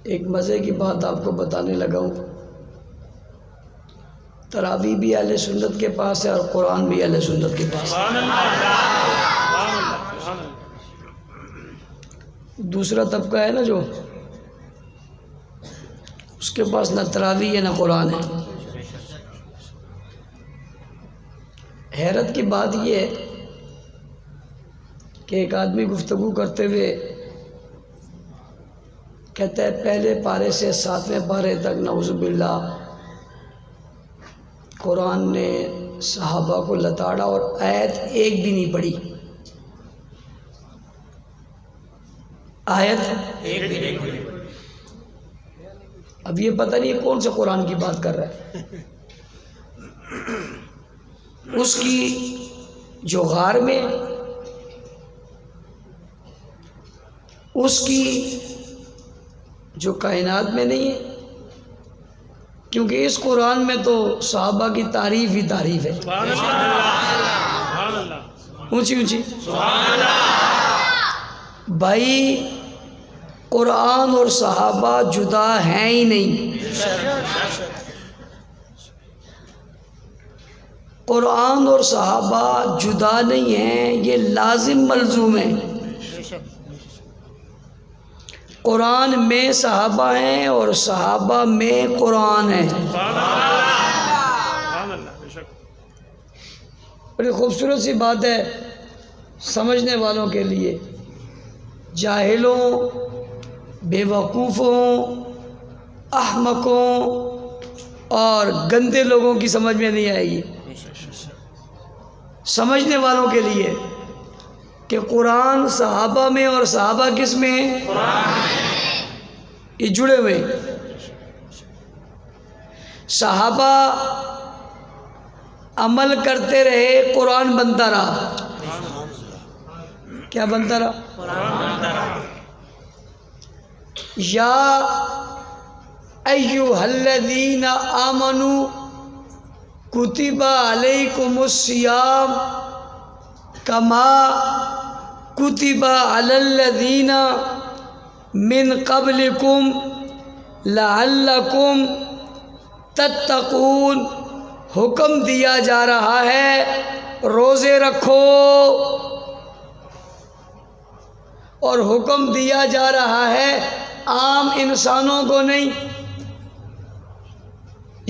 ایک مزے کی بات آپ کو بتانے لگا ہوں، تراویح بھی اہل سنت کے پاس ہے اور قرآن بھی اہل سنت کے پاس ہے۔ دوسرا طبقہ ہے نا جو، اس کے پاس نہ تراویح ہے نہ قرآن ہے۔ حیرت کی بات یہ ہے کہ ایک آدمی گفتگو کرتے ہوئے کہتا ہے پہلے پارے سے 7ویں پارے تک نعوذ باللہ قرآن نے صحابہ کو لتاڑا اور آیت ایک بھی نہیں پڑھی، آیت ایک بھی نہیں پڑھی۔ اب یہ پتہ نہیں کون سے قرآن کی بات کر رہا ہے۔ اس کی جو غار میں، اس کی جو کائنات میں نہیں ہے، کیونکہ اس قرآن میں تو صحابہ کی تعریف ہی تعریف ہے، اونچی اونچی بھائی۔ قرآن اور صحابہ جدا ہیں ہی نہیں، قرآن اور صحابہ جدا نہیں ہیں، یہ لازم ملزوم ہیں۔ قرآن میں صحابہ ہیں اور صحابہ میں قرآن ہے۔ بڑی خوبصورت سی بات ہے سمجھنے والوں کے لیے، جاہلوں، بے وقوفوں، احمقوں اور گندے لوگوں کی سمجھ میں نہیں آئے گی، سمجھنے والوں کے لیے کہ قرآن صحابہ میں اور صحابہ کس میں ہیں؟ یہ جڑے ہوئے۔ صحابہ عمل کرتے رہے، قرآن بنتا رہا۔ کیا بنتا رہا؟ یا ایھا الذین آمنوا کتب علیکم الصیام کما کتب علی الذین من قبلکم لعلکم تتقون۔ حکم دیا جا رہا ہے روزے رکھو، اور حکم دیا جا رہا ہے عام انسانوں کو نہیں۔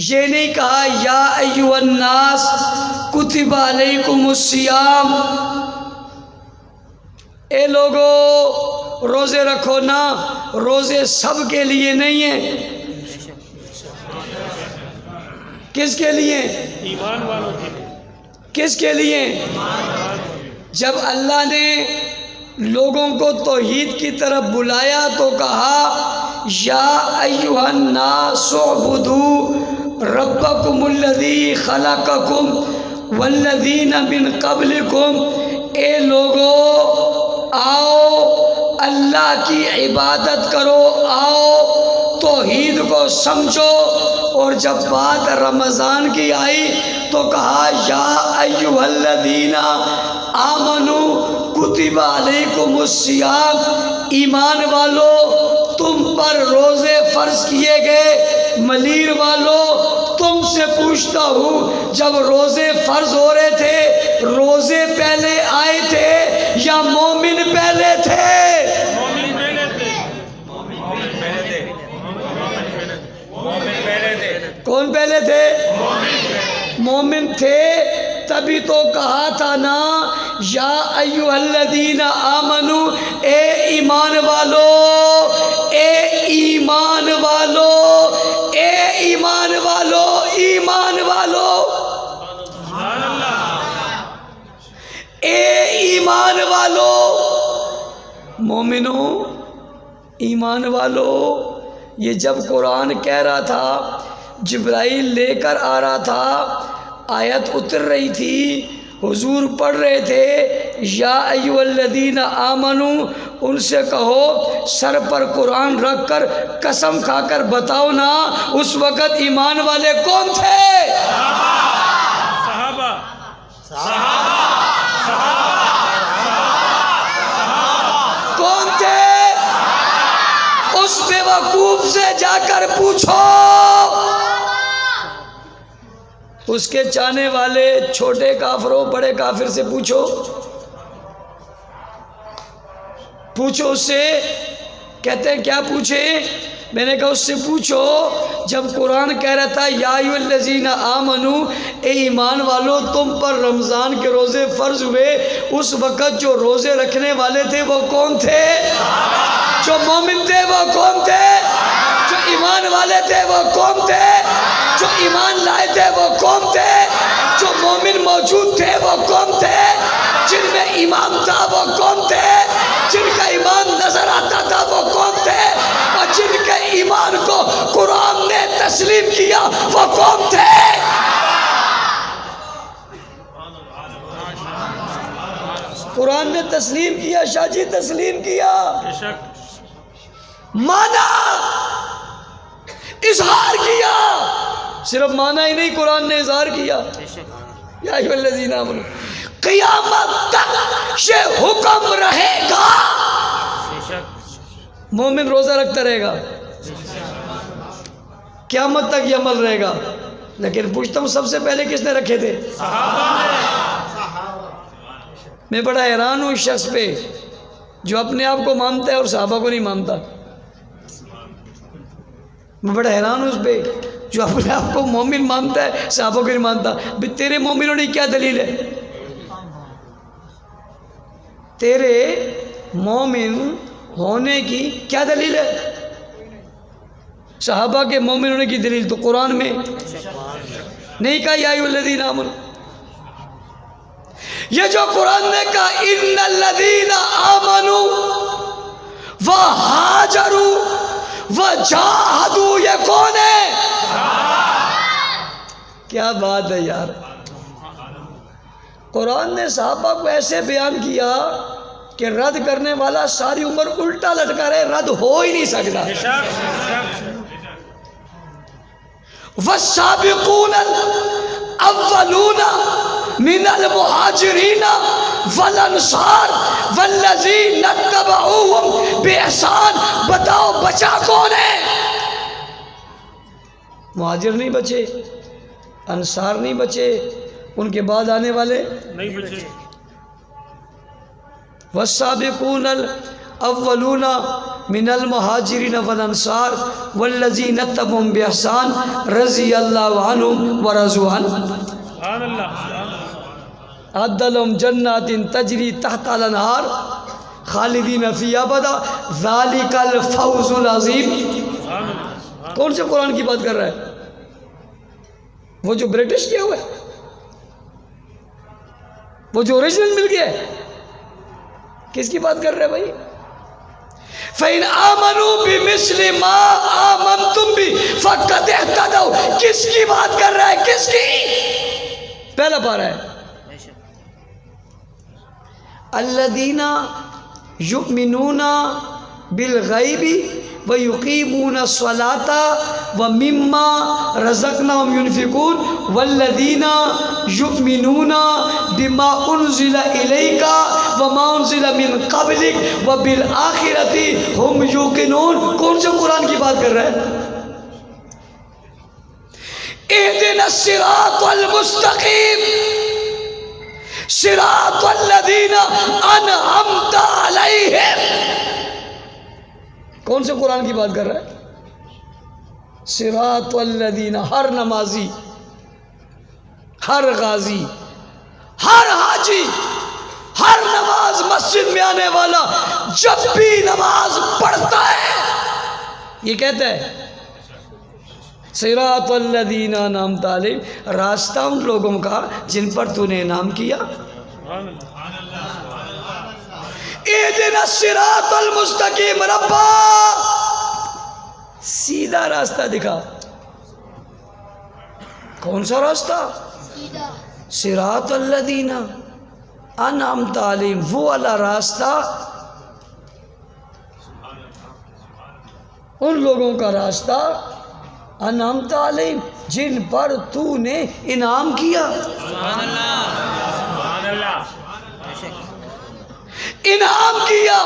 یہ نہیں کہا یا ایھا الناس کتب علیکم الصیام، اے لوگو روزے رکھو، نہ، روزے سب کے لیے نہیں ہیں۔ کس کے لیے؟ ایمان والوں کے لیے۔ کس کے لیے؟ جب اللہ نے لوگوں کو توحید کی طرف بلایا تو کہا یا ایھا الناس اعبدوا ربکم الذی خلقکم والذین من قبلکم، اے لوگو آؤ اللہ کی عبادت کرو، آؤ توحید کو سمجھو۔ اور جب بات رمضان کی آئی تو کہا یا ایھا الذین آمنوا کتب علیکم الصیام، ایمان والو تم پر روزے فرض کیے گئے۔ ملیر والو تم سے پوچھتا ہوں، جب روزے فرض ہو رہے تھے روزے پہلے آئے تھے یا مومن پہلے تھے؟ کون پہلے تھے؟ مومن تھے، تبھی تو کہا تھا نا یا ایھا الذین آمنوا، اے ایمان والو، اے ایمان والو، اے ایمان والو، ایمان والو، اے ایمان والو، مومنوں، ایمان والو۔ یہ جب قرآن کہہ رہا تھا، جبرائیل لے کر آ رہا تھا، آیت اتر رہی تھی، حضور پڑھ رہے تھے یا ایھا الذین آمنوا، ان سے کہو سر پر قرآن رکھ کر قسم کھا کر بتاؤ نا اس وقت ایمان والے کون تھے؟ صحابہ۔ کون تھے؟ اس بیوقوف سے جا کر پوچھو، اس کے چاہنے والے چھوٹے کافروں بڑے کافر سے پوچھو اس سے۔ کہتے ہیں کیا پوچھے؟ میں نے کہا اس سے پوچھو جب قرآن کہہ رہا تھا یا ایھا الذین آمنو، اے ایمان والو تم پر رمضان کے روزے فرض ہوئے، اس وقت جو روزے رکھنے والے تھے وہ کون تھے؟ جو مومن تھے وہ کون تھے؟ جو ایمان والے تھے وہ کون تھے؟ جو ایمان لائے تھے وہ کون تھے؟ جو مومن موجود تھے وہ کون تھے؟ جن میں ایمان تھا وہ کون تھے؟ جن کا ایمان نظر آتا تھا وہ کون تھے؟ اور جن کے ایمان کو قرآن نے تسلیم کیا وہ کون تھے؟ قرآن نے تسلیم کیا، شاہ جی تسلیم کیا، مانا، اظہار کیا، صرف مانا ہی نہیں قرآن نے اظہار کیا۔ یا ایھا الذین آمنو، قیامت تک یہ حکم رہے گا، مومن روزہ رکھتا رہے گا، قیامت تک یہ عمل رہے گا۔ لیکن پوچھتا ہوں سب سے پہلے کس نے رکھے تھے؟ میں بڑا حیران ہوں اس شخص پہ جو اپنے آپ کو مانتا ہے اور صحابہ کو نہیں مانتا۔ میں بڑا حیران ہوں اس پہ جو اپنے آپ کو مومن مانتا ہے صحابہ کو نہیں مانتا۔ بھی تیرے مومن ہونے کی کیا دلیل ہے؟ تیرے مومن ہونے کی کیا دلیل ہے؟ صحابہ کے مومن ہونے کی دلیل تو قرآن میں نہیں کہا یا ایھا الذین آمنو۔ یہ جو قرآن نے کہا ان الذین آمنوا وہاجروا وجاہدوا، یہ کون ہے؟ کیا بات ہے یار! قرآن نے صحابہ کو ایسے بیان کیا کہ رد کرنے والا ساری عمر الٹا لٹکا رہے، رد ہو ہی نہیں سکتا۔ والسابقون الاولون من المہاجرین والانصار والذین اتبعوہم باحسان، بتاؤ بچا کون ہے؟ مہاجر نہیں بچے، انصار نہیں بچے، ان کے بعد آنے والے نہیں بچے۔ والسابقون الاولون من المہاجرین والانصار والذین اتبعوہم باحسان رضی اللہ عنہم ورضوا عنہ اعد لہم جنات تجری تحت الانہار خالدین فیہا ابدا ذالک الفوز العظیم۔ کون سے قرآن کی بات کر رہا ہے؟ وہ جو برٹش کیا ہوا ہے، وہ جو اوریجنل مل گیا ہے، کس کی بات کر رہے ہیں بھائی؟ فَإِنْ آمَنُوا بِمِثْلِ مَا آمَنْتُمْ بِهِ فَقَدِ اهْتَدَوْا، کس کی بات کر رہا ہے؟ کس کی؟ پہلا پارہ ہے الَّذِينَ يُؤْمِنُونَ بِالْغَيْبِ وَيُقِيمُونَ الصَّلَاةَ وَمِمَّا رَزَقْنَاهُمْ يُنْفِقُونَ وَالَّذِينَ يُؤْمِنُونَ بِمَا أُنزِلَ إِلَيْكَ وَمَا أُنزِلَ مِن قَبْلِكَ وَبِالْآخِرَةِ هُمْ يُوقِنُونَ۔ کون سے قرآن کی بات کر رہا ہے؟ اهدنا الصراط المستقیم صراط الذین انعمت علیہم۔ کون سے قرآن کی بات کر رہا ہے؟ صراط الذین، ہر نمازی، ہر غازی، ہر حاجی، ہر نماز مسجد میں آنے والا جب بھی نماز پڑھتا ہے یہ کہتا ہے صراط الذین انعمت علیہم، راستہ ان لوگوں کا جن پر تو نے انعام کیا۔ اہدنا الصراط المستقیم، ربا سیدھا راستہ دکھا۔ کون سا راستہ؟ صراط الذین انعمت علیہم، وہ والا راستہ، ان لوگوں کا راستہ انعمت علیہم جن پر تو نے انعام کیا۔ انعام کیا،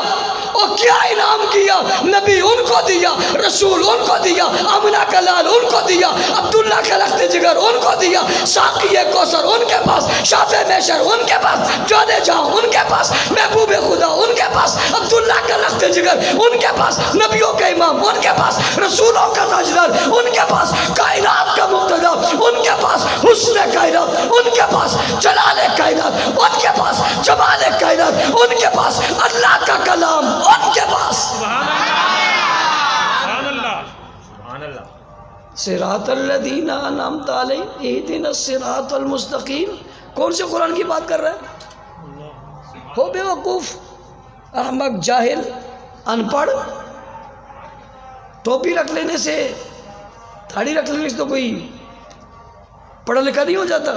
اور کیا انعام کیا؟ نبی ان کو دیا، رسول ان کو دیا، امنہ کا لال ان کو دیا، عبداللہ کا لخت جگر ان کو دیا، ساقی کوثر ان کے پاس، شافع محشر ان کے پاس، جود جہاں ان کے پاس، محبوب خدا ان کے پاس، عبداللہ کا لخت جگر ان کے پاس، نبیوں کا امام ان کے پاس، رسولوں کا تاجدار ان کے پاس، کائنات کا مقتدی ان کے پاس، حسن کائنات ان کے پاس، جلال کائنات ان کے پاس، جمال کائنات ان کے پاس، اللہ کا کلام ان کے پاس۔ صراط الذین انعمت علیہم اہدنا الصراط المستقیم۔ کون سے قرآن کی بات کر رہا ہے؟ ہو بے وقوف، احمق، جاہل، ان پڑھ۔ ٹوپی رکھ لینے سے، داڑھی رکھ لینے سے تو کوئی پڑھا لکھا نہیں ہو جاتا۔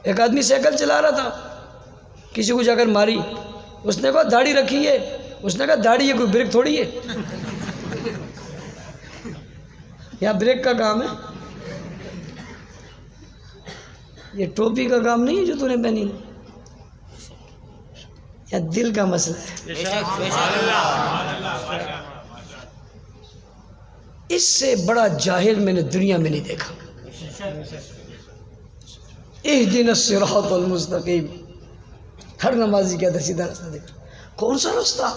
ایک آدمی سائیکل چلا رہا تھا، کسی کو جا کر ماری، اس نے کہا داڑھی رکھی ہے، اس نے کہا داڑھی یہ کوئی بریک تھوڑی ہے، یہاں بریک کا کام ہے، یہ ٹوپی کا کام نہیں ہے جو تو نے پہنی، یا دل کا مسئلہ ہے۔ اس سے بڑا جاہل میں نے دنیا میں نہیں دیکھا۔ اہدنا الصراط المستقیم، ہر نمازی کہتا ہے سیدھا راستہ دیکھ۔ کون سا راستہ؟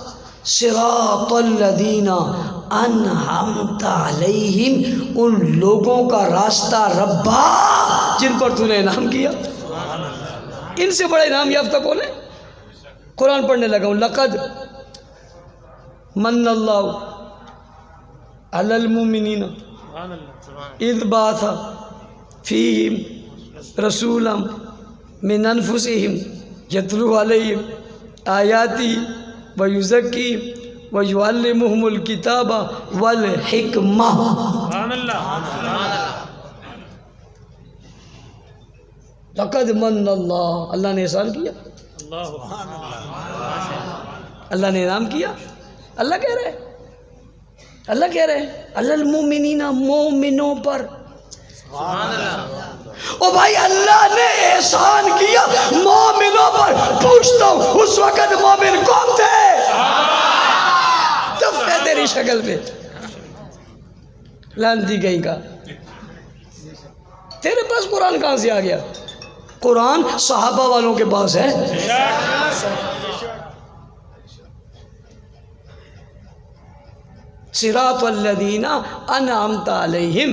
صراط الذین انعمت علیہم، ان لوگوں کا راستہ ربا جن پر تو نے انعام کیا۔ ان سے بڑا انعام یافتہ کون ہے؟ قرآن پڑھنے لگا ہوں، لقد من اللہ علی المؤمنین اذ بعث فیہم رسولا من انفسہم یتلو علیہم آیاتی ویزکیہم ویعلمہم الکتاب والحکمہ۔ لقد من اللہ، اللہ نے احسان کیا، اللہ نے انعام کیا۔ اللہ کہہ رہے ہیں، اللہ کہہ رہے ہیں علی المؤمنین، مومنوں پر۔ او بھائی اللہ نے احسان کیا مومنوں پر، پوچھتا ہوں اس وقت مومن کون تھے؟ تب ہے تیری شکل پہ لانتی کہیں کا۔ تیرے پاس قرآن کہاں سے آ گیا؟ قرآن صحابہ والوں کے پاس ہے۔ صراط الذین انعمت علیہم،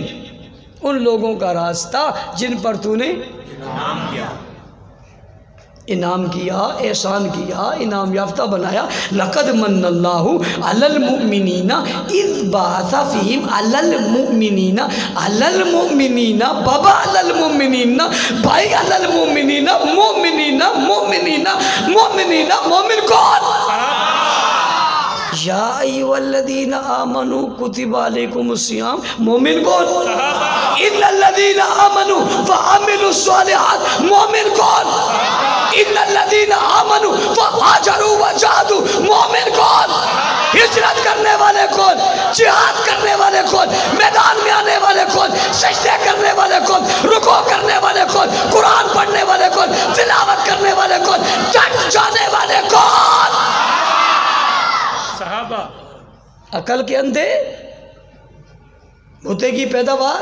ان لوگوں کا راستہ جن پر تو نے انعام کیا، احسان کیا، انعام یافتہ بنایا۔ لقد من اللہ علی المؤمنین اذ بعث فیہم، علی المؤمنین، علی المؤمنین، بابا علی المؤمنین، بھائی علی المؤمنین، مومنین، مومنین، مومنین، مومن کون؟ یا ایھا الذین آمنوا کتب علیکم الصیام، مومن کون؟ ان الذین آمنوا وعملوا الصالحات، مومن کون؟ ان الذین آمنوا وہاجروا وجاہدوا، مومن کون؟ ہجرت کرنے والے کون؟ جہاد کرنے والے کون؟ میدان میں آنے والے کون؟ سجدے کرنے والے کون؟ رکوع کرنے والے کون؟ قرآن پڑھنے والے کون؟ تلاوت کرنے والے کون؟ ڈٹ جانے والے کون؟ صحابہ۔ عقل کے اندھے، بھوتے کی پیداوار،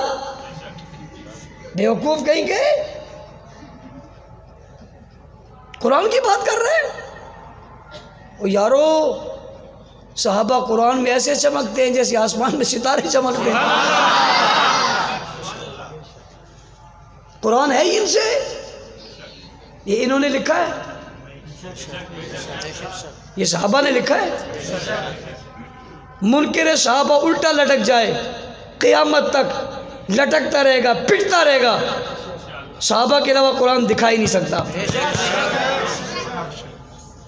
بیوقوف کہیں گے، قرآن کی بات کر رہے ہیں۔ او یارو، صحابہ قرآن میں ایسے چمکتے ہیں جیسے آسمان میں ستارے چمکتے ہیں۔ قرآن ہے ہی ان سے، یہ انہوں نے لکھا ہے، یہ صحابہ نے لکھا ہے۔ منکر صحابہ الٹا لٹک جائے، قیامت تک لٹکتا رہے گا، پٹتا رہے گا، صحابہ کے علاوہ قرآن دکھا ہی نہیں سکتا۔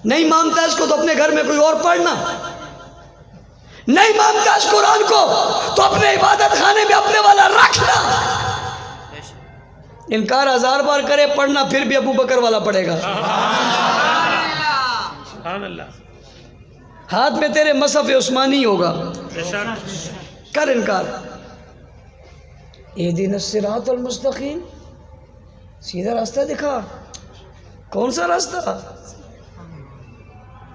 نہیں مانتا اس کو تو اپنے گھر میں کوئی اور پڑھنا، نہیں مانتا اس قرآن کو تو اپنے عبادت خانے میں اپنے والا رکھنا۔ انکار ہزار بار کرے، پڑھنا پھر بھی ابو بکر والا پڑھے گا۔ ہاتھ میں تیرے مصحف عثمانی ہوگا، کر انکار۔ اہدنا الصراط المستقیم، سیدھا راستہ دکھا۔ کون سا راستہ؟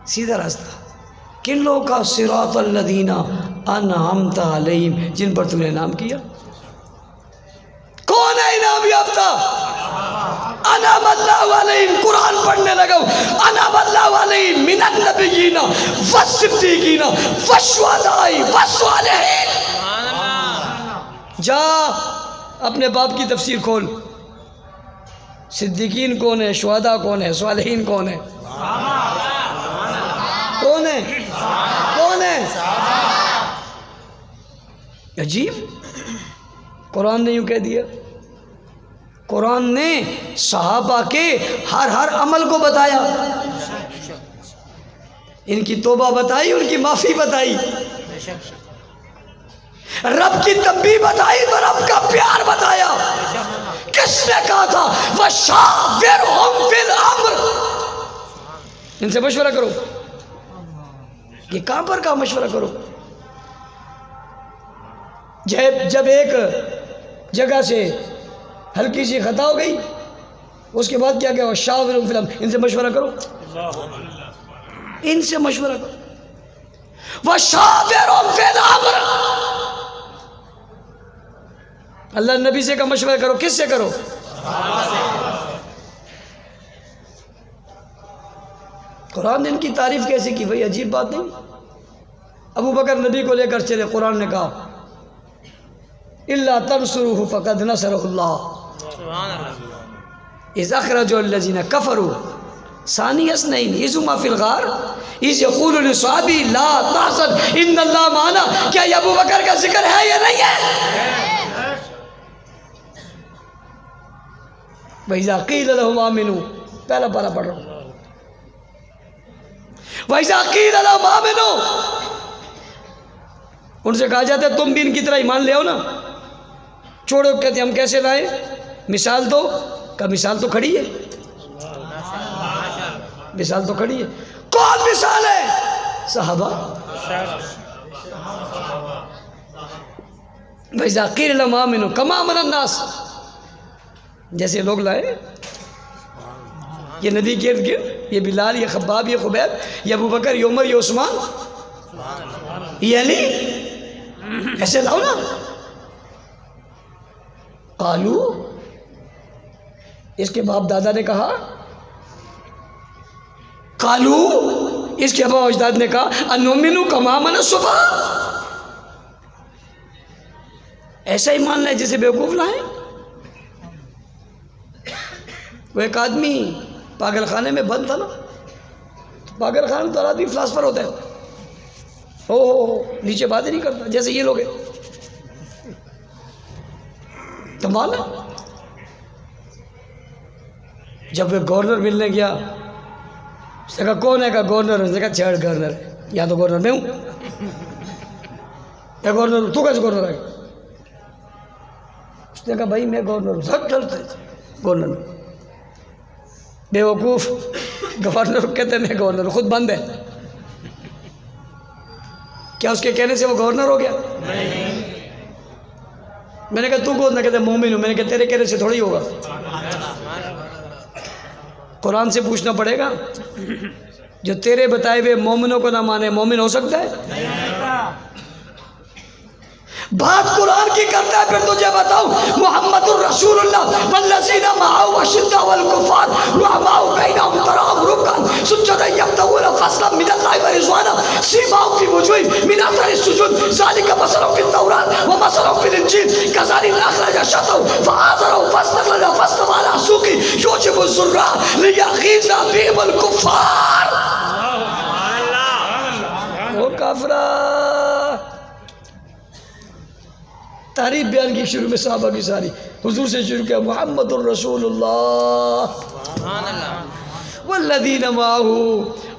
سیدھا راستہ کن لوگوں کا؟ صراط الذین انعمت علیہم، جن پر تم نے انعام کیا۔ کون ہے انعام یافتہ؟ انعم اللہ علیہم، قرآن پڑھنے لگا، انعم اللہ علیہم من النبیین والصدیقین والشہداء والصالحین۔ جا اپنے باپ کی تفسیر کھول، صدیقین کون ہے، شہداء کون ہے، صالحین کون ہے؟ کون ہے؟ کون ہے؟ عجیب، قرآن نے یوں کہہ دیا۔ قرآن نے صحابہ کے ہر عمل کو بتایا، ان کی توبہ بتائی، ان کی معافی بتائی، رب کی تنبیہ بتائی تو رب کا پیار بتایا۔ کس نے کہا تھا وَشَاوِرْهُمْ فِي الْأَمْرِ، ان سے مشورہ کرو۔ یہ کہاں پر کہا مشورہ کرو؟ جب ایک جگہ سے ہلکی سی خطا ہو گئی، اس کے بعد کیا کہا؟ شاورہم فی الامر، ان سے مشورہ کرو، ان سے مشورہ کرو۔ وشاورہم فی الامر، اللہ نبی سے کا مشورہ کرو، کس سے کرو؟ قرآن نے ان کی تعریف کیسے کی بھائی؟ عجیب بات نہیں؟ ابو بکر نبی کو لے کر چلے، قرآن نے کہا اِلَّا تَنْصُرُوهُ فَقَدْ نَصَرَهُ اللَّهُ اِذْ أَخْرَجَهُ الَّذِينَ كَفَرُوا ثَانِيَ اثْنَيْنِ إِذْ هُمَا فِي الْغَارِ إِذْ يَقُولُ لِصَحْبِهِ لَا تَحْزَنْ إِنَّ اللَّهَ مَعَنَا۔ کیا یہ ابو بکر کا ذکر ہے یا نہیں ہے؟ وَإِذَا قِيلَ لَهُمْ آمِنُوا، پہلا پارہ پڑھ رہا ہوں، وَإِذَا قِيلَ لَهُمْ آمِنُوا، ان سے کہا جاتا ہے تم بھی ان کی طرح ایمان لے آؤ نا۔ چھوڑو، کہتے ہیں ہم کیسے لائیں؟ مثال دو، کا مثال تو کھڑی ہے، مثال تو کھڑی ہے۔ کون مثال ہے؟ صحابہ۔ وَإِذَا قِيلَ لَهُمْ آمِنُوا كَمَا آمَنَ النَّاسُ، جیسے لوگ لائے، یہ نبی کے ارد گرد، یہ بلال، یہ خباب، یہ خبیب، یہ ابو بکر، یہ عمر، یہ عثمان، یہ علی، ایسے لاؤ نا۔ قالو، اس کے باپ دادا نے کہا، قالو، اس کے باپ اجداد نے کہا انؤمنو کما آمن السفہاء، ایسا ایمان لائے جیسے بیوقوف لائیں۔ وہ ایک آدمی پاگل خانے میں بند تھا نا، پاگل خانے تو آدمی فلاسفر ہوتا ہے، ہو نیچے بات ہی نہیں کرتا، جیسے یہ لوگ ہیں، کمال ہے۔ جب وہ گورنر ملنے گیا، اس نے کہا کون ہے؟ کہا گورنر۔ اس نے کہا چھیڑ گورنر، یا تو گورنر میں ہوں، یا گورنر تو کیسے گورنر ہے؟ اس نے کہا بھائی میں گورنر ہوں، سب ڈرتے گورنر۔ بے وقوف گورنر کہتے ہیں میں گورنر ہوں، خود بند ہے، کیا اس کے کہنے سے وہ گورنر ہو گیا؟ میں نے کہا تو گورنر، کہتے مومن ہوں، میں نے کہا تیرے کہنے سے تھوڑی ہوگا، قرآن سے پوچھنا پڑے گا۔ جو تیرے بتائے ہوئے مومنوں کو نہ مانے، مومن ہو سکتا ہے؟ بات قرآن کی کرتا ہے، پھر تجھے بتاؤں محمد الرسول اللہ والذین معہ اشداء علی الکفار رحماء بینہم تراہم رکعا سجدا یبتغون فضلا من اللہ ورضوانا سیماہم فی وجوہہم من اثر السجود ذلک مثلهم فی التوراۃ ومثلهم فی الانجیل کذلک اخرج شطأه فآزره فاستغلظ فاستوى علی سوقه یعجب الزراع لیغیظ بهم الکفار۔ وہ کافرہ تعریف بیان کی شروع میں صحابہ کی ساری، حضور سے شروع کیا محمد الرسول اللہ والذین معہ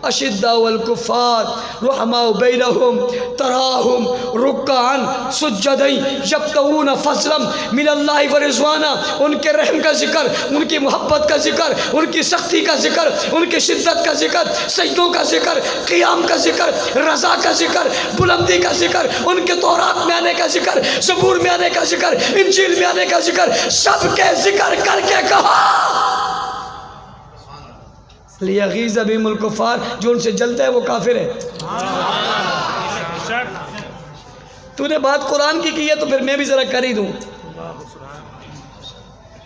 اشداء والکفار رحماء بینہم تراہم رکعا سجدا یبتغون فضلا من اللہ ورضوانا، ان کے رحم کا ذکر، ان کی محبت کا ذکر، ان کی سختی کا ذکر، ان کی شدت کا ذکر، سجدوں کا ذکر، قیام کا ذکر، رضا کا ذکر، بلندی کا ذکر، ان کے تورات میں آنے کا ذکر، زبور میں آنے کا ذکر، انجیل میں آنے کا ذکر، سب کے ذکر کر کے کہا لیغیظ بہم الکفار، جو ان سے جلتا ہے وہ کافر ہے۔ تو نے بات قرآن کی ہے تو پھر میں بھی ذرا کر ہی دوں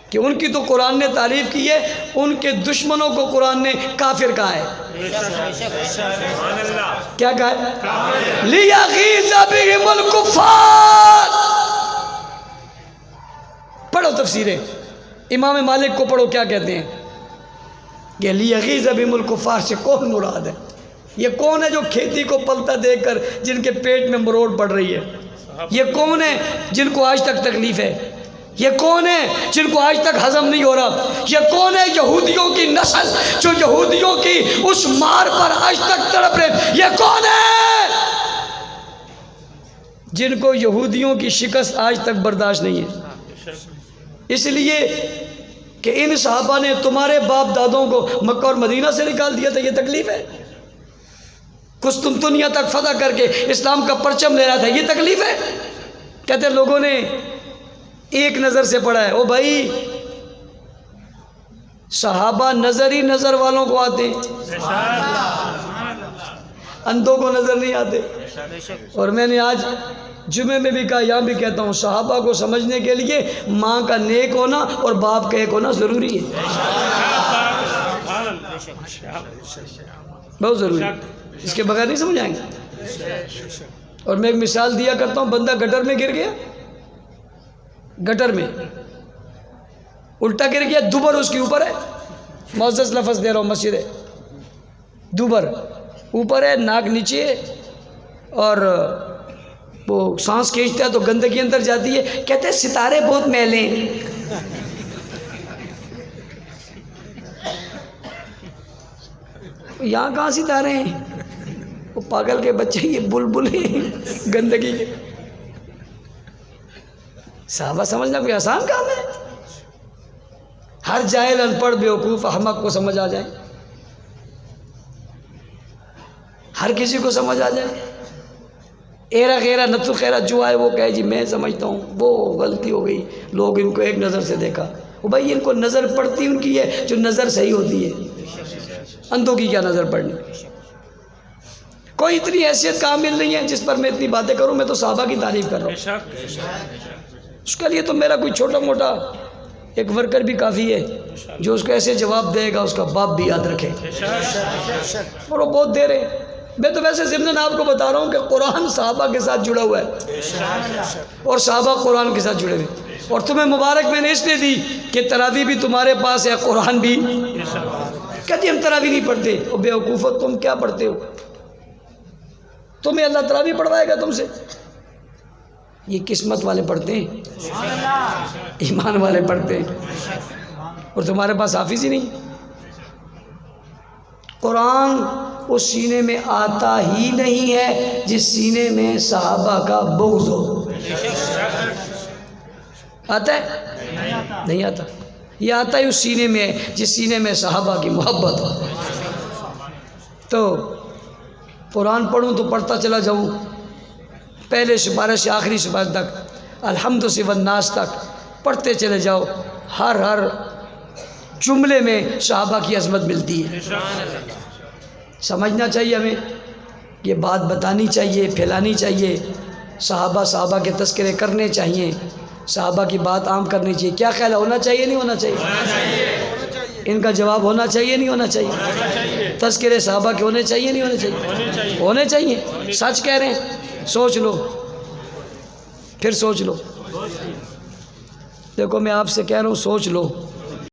کہ ان کی تو قرآن نے تعریف کی ہے، ان کے دشمنوں کو قرآن نے کافر کہا ہے۔ کیا کہا ہے؟ لیغیظ بہم الکفار۔ پڑھو تفسیریں، امام مالک کو پڑھو کیا کہتے ہیں کہ لیغیظ بہم الکفار سے کون مراد ہے؟ یہ کون ہے جو کھیتی کو پلتا دیکھ کر جن کے پیٹ میں مروڑ پڑ رہی ہے؟ یہ کون ہے جن کو آج تک تکلیف ہے؟ یہ کون ہے جن کو آج تک ہضم نہیں ہو رہا؟ یہ کون ہے یہودیوں کی نسل جو یہودیوں کی اس مار پر آج تک تڑپ رہے؟ یہ کون ہے جن کو یہودیوں کی شکست آج تک برداشت نہیں ہے؟ اس لیے کہ ان صحابہ نے تمہارے باپ دادوں کو مکہ اور مدینہ سے نکال دیا تھا، یہ تکلیف ہے؟ قسطنطنیہ تک فتح کر کے اسلام کا پرچم لے رہا تھا، یہ تکلیف ہے؟ کہتے ہیں لوگوں نے ایک نظر سے پڑھا ہے۔ او بھائی، صحابہ نظر ہی نظر والوں کو آتے ہیں، اندھوں کو نظر نہیں آتے۔ اور میں نے آج جمعے میں بھی کہا، یہاں بھی کہتا ہوں، صحابہ کو سمجھنے کے لیے ماں کا نیک ہونا اور باپ کا ایک ہونا ضروری ہے، بہت ضروری ہے، اس کے بغیر نہیں سمجھ آئیں گے۔ اور میں ایک مثال دیا کرتا ہوں، بندہ گٹر میں گر گیا، گٹر میں الٹا گر گیا، دوبر اس کے اوپر ہے، معزز لفظ دے رہا ہوں، مسجد ہے، دوبر اوپر ہے، ناک نیچے ہے، اور وہ سانس کھینچتا ہے تو گندگی اندر جاتی ہے۔ کہتے ہیں ستارے بہت میلے ہیں۔ یہاں کہاں ستارے ہیں؟ وہ پاگل کے بچے، یہ بلبل ہیں گندگی کے۔ صحابہ سمجھنا کوئی آسان کام ہے؟ ہر جاہل، ان پڑھ، بیوقوف، احمق کو سمجھ آ جائے، ہر کسی کو سمجھ آ جائے۔ ایرا غیرہ نتو خیرہ جو آئے وہ کہے جی میں سمجھتا ہوں، وہ غلطی ہو گئی، لوگ ان کو ایک نظر سے دیکھا۔ وہ بھائی ان کو نظر پڑتی ان کی ہے جو نظر صحیح ہوتی ہے، اندھوں کی کیا نظر پڑنی؟ کوئی اتنی حیثیت کامل نہیں ہے جس پر میں اتنی باتیں کروں، میں تو صحابہ کی تعریف کر رہا ہوں۔ اس کے لیے تو میرا کوئی چھوٹا موٹا ایک ورکر بھی کافی ہے جو اس کو ایسے جواب دے گا، اس کا باپ بھی یاد رکھے، اور وہ بہت دیر ہے۔ میں تو ویسے ضمن آپ کو بتا رہا ہوں کہ قرآن صحابہ کے ساتھ جڑا ہوا ہے، اور صحابہ قرآن کے ساتھ جڑے ہوئے، اور تمہیں مبارک میں نے اس لیے دی کہ تراویح بھی تمہارے پاس ہے، قرآن بھی۔ کہتی ہم تراویح نہیں پڑھتے، اور بے وقوفو تم کیا پڑھتے ہو؟ تمہیں اللہ تراویح پڑھوائے گا تم سے؟ یہ قسمت والے پڑھتے ہیں، ایمان والے پڑھتے ہیں، اور تمہارے پاس حافظ ہی نہیں۔ قرآن اس سینے میں آتا ہی نہیں ہے جس سینے میں صحابہ کا بغض ہو۔ آتا ہے؟ نہیں آتا۔ یہ آتا ہی اس سینے میں ہے جس سینے میں صحابہ کی محبت ہو۔ تو قرآن پڑھوں تو پڑھتا چلا جاؤں، پہلے سپارے سے آخری سپارے تک، الحمد سے والناس تک پڑھتے چلے جاؤ، ہر جملے میں صحابہ کی عظمت ملتی ہے۔ سمجھنا چاہیے ہمیں، یہ بات بتانی چاہیے، پھیلانی چاہیے، صحابہ کے تذکرے کرنے چاہیے، صحابہ کی بات عام کرنی چاہیے۔ کیا خیال ہے، ہونا چاہیے نہیں ہونا چاہیے؟ ان کا جواب ہونا چاہیے نہیں ہونا چاہیے؟ تذکرے صحابہ کے ہونے چاہیے نہیں ہونے چاہیے؟ ہونے چاہیے۔ سچ کہہ رہے ہیں، سوچ لو، پھر سوچ لو۔ دیکھو میں آپ سے کہہ رہا ہوں، سوچ لو۔